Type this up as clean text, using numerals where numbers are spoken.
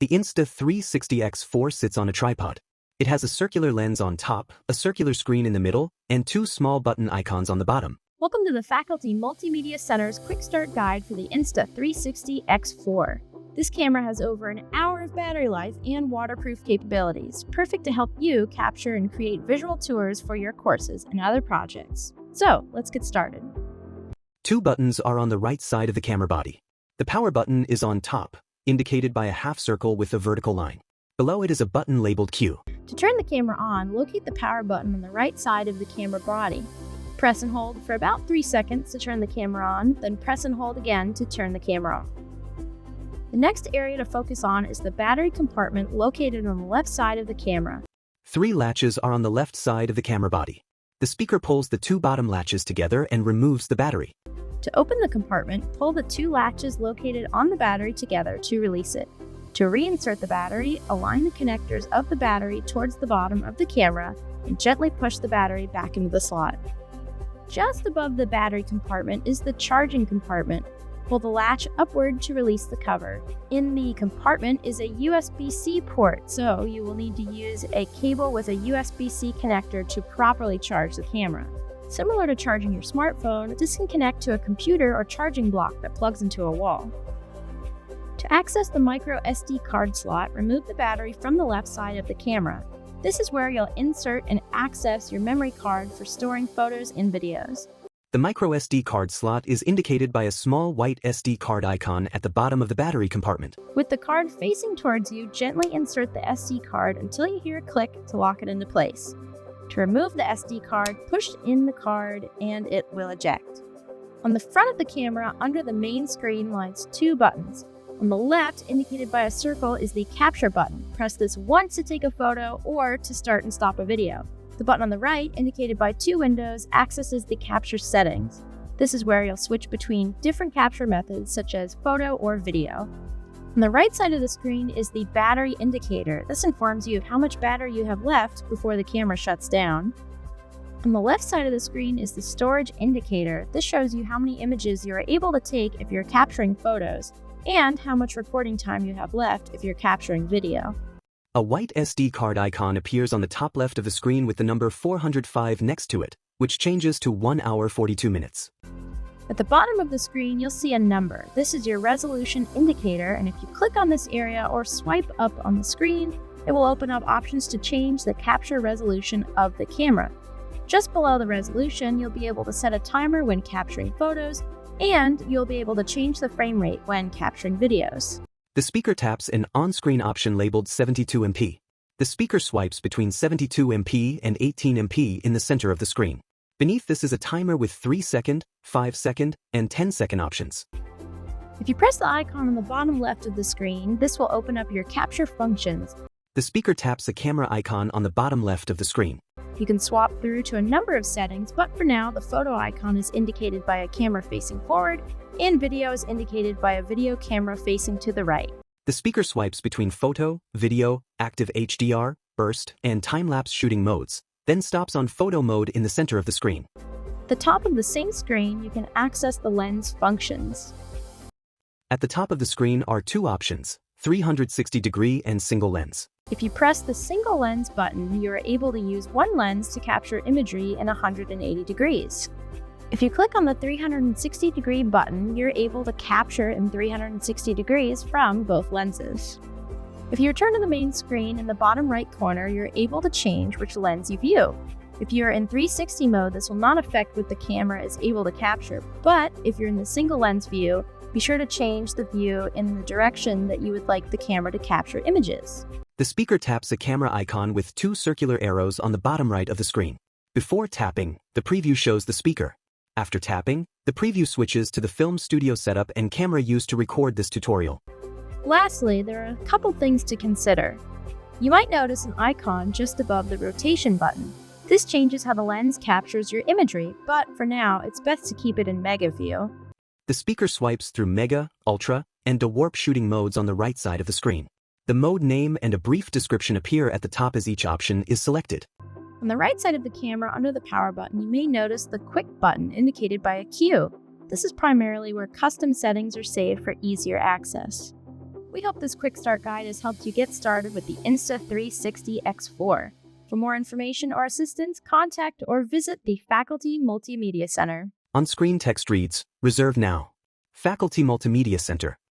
The Insta360 X4 sits on a tripod. It has a circular lens on top, a circular screen in the middle, and two small button icons on the bottom. Welcome to the Faculty Multimedia Center's Quick Start Guide for the Insta360 X4. This camera has over an hour of battery life and waterproof capabilities, perfect to help you capture and create visual tours for your courses and other projects. So, let's get started. Two buttons are on the right side of the camera body. The power button is on top, indicated by a half circle with a vertical line. Below it is a button labeled Q. To turn the camera on, locate the power button on the right side of the camera body. Press and hold for about 3 seconds to turn the camera on, then press and hold again to turn the camera off. The next area to focus on is the battery compartment located on the left side of the camera. 3 latches are on the left side of the camera body. The speaker pulls the 2 bottom latches together and removes the battery. To open the compartment, pull the 2 latches located on the battery together to release it. To reinsert the battery, align the connectors of the battery towards the bottom of the camera and gently push the battery back into the slot. Just above the battery compartment is the charging compartment. Pull the latch upward to release the cover. In the compartment is a USB-C port, so you will need to use a cable with a USB-C connector to properly charge the camera. Similar to charging your smartphone, this can connect to a computer or charging block that plugs into a wall. To access the micro SD card slot, remove the battery from the left side of the camera. This is where you'll insert and access your memory card for storing photos and videos. The micro SD card slot is indicated by a small white SD card icon at the bottom of the battery compartment. With the card facing towards you, gently insert the SD card until you hear a click to lock it into place. To remove the SD card, push in the card and it will eject. On the front of the camera, under the main screen, lies 2 buttons. On the left, indicated by a circle, is the capture button. Press this once to take a photo or to start and stop a video. The button on the right, indicated by 2 windows, accesses the capture settings. This is where you'll switch between different capture methods such as photo or video. On the right side of the screen is the battery indicator. This informs you of how much battery you have left before the camera shuts down. On the left side of the screen is the storage indicator. This shows you how many images you are able to take if you're capturing photos, and how much recording time you have left if you're capturing video. A white SD card icon appears on the top left of the screen with the number 405 next to it, which changes to 1 hour 42 minutes. At the bottom of the screen, you'll see a number. This is your resolution indicator, and if you click on this area or swipe up on the screen, it will open up options to change the capture resolution of the camera. Just below the resolution, you'll be able to set a timer when capturing photos, and you'll be able to change the frame rate when capturing videos. The speaker taps an on-screen option labeled 72MP. The speaker swipes between 72MP and 18MP in the center of the screen. Beneath this is a timer with 3-second, 5-second, and 10-second options. If you press the icon on the bottom left of the screen, this will open up your capture functions. The speaker taps a camera icon on the bottom left of the screen. You can swap through to a number of settings, but for now, the photo icon is indicated by a camera facing forward, and video is indicated by a video camera facing to the right. The speaker swipes between photo, video, active HDR, burst, and time-lapse shooting modes, then stops on photo mode in the center of the screen. At the top of the same screen, you can access the lens functions. At the top of the screen are 2 options, 360-degree and single lens. If you press the single lens button, you are able to use one lens to capture imagery in 180 degrees. If you click on the 360-degree button, you're able to capture in 360 degrees from both lenses. If you return to the main screen in the bottom right corner, you're able to change which lens you view. If you're in 360 mode, this will not affect what the camera is able to capture, but if you're in the single lens view, be sure to change the view in the direction that you would like the camera to capture images. The speaker taps a camera icon with 2 circular arrows on the bottom right of the screen. Before tapping, the preview shows the speaker. After tapping, the preview switches to the film studio setup and camera used to record this tutorial. Lastly, there are a couple things to consider. You might notice an icon just above the rotation button. This changes how the lens captures your imagery, but for now, it's best to keep it in mega view. The speaker swipes through mega, ultra, and warp shooting modes on the right side of the screen. The mode name and a brief description appear at the top as each option is selected. On the right side of the camera, under the power button, you may notice the quick button indicated by a Q. This is primarily where custom settings are saved for easier access. We hope this quick start guide has helped you get started with the Insta360 X4. For more information or assistance, contact or visit the Faculty Multimedia Center. On-screen text reads, "Reserve now." Faculty Multimedia Center.